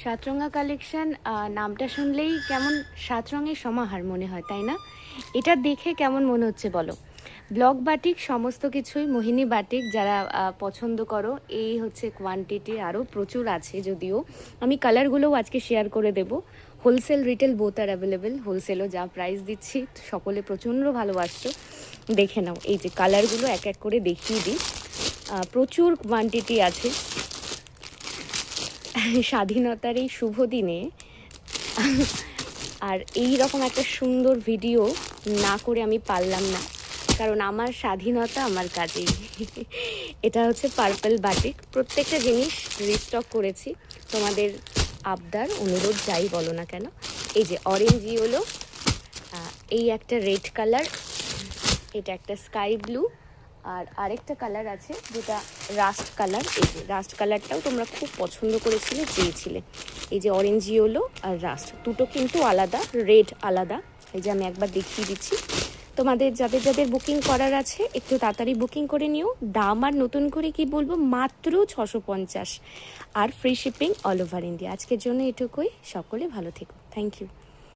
সাতরঙা collection নামটা শুনলেই কেমন সাত রঙের সমাহার মনে হয়, তাই না? এটা দেখে কেমন মনে হচ্ছে বলো? ব্লক বাটিক সমস্ত কিছুই মোহিনী বাটিক যারা পছন্দ করো, এই হচ্ছে কোয়ান্টিটি, আরও প্রচুর আছে। যদিও আমি কালারগুলোও আজকে শেয়ার করে দেব। হোলসেল রিটেল বোথ আর অ্যাভেলেবেল। হোলসেলও যা প্রাইস দিচ্ছি সকলে প্রচণ্ড ভালোবাসছো, দেখে নাও। এই যে কালারগুলো এক এক করে দেখিয়ে দিই, প্রচুর কোয়ান্টিটি আছে। স্বাধীনতার এই শুভ দিনে আর এই রকম একটা সুন্দর ভিডিও না করে আমি পারলাম না, কারণ আমার স্বাধীনতা আমার কাজেই। এটা হচ্ছে পার্পল বাটিক। প্রত্যেকটা জিনিস রিস্টক করেছি, তোমাদের আবদার অনুরোধ যাই বলো না কেন। এই যে অরেঞ্জ ইয়েলো, এই একটা রেড কালার, এটা একটা স্কাই ব্লু, আর আরেকটা কালার আছে যেটা রাস্ট কালার। এই যে রাস্ট কালারটাও তোমরা খুব পছন্দ করেছিলে, চেয়েছিলে। এই যে অরেঞ্জ ইয়েলো আর রাস্ট দুটো কিন্তু আলাদা, রেড আলাদা। এই যে আমি একবার দেখিয়ে দিচ্ছি তোমাদের, যাদের যাদের বুকিং করার আছে একটু তাড়াতাড়ি বুকিং করে নিও। দাম আর নতুন করে কি বলবো, মাত্র 650, আর free shipping all over India. আজকের জন্য এটুকুই, সকলে ভালো থেকো, থ্যাংক ইউ।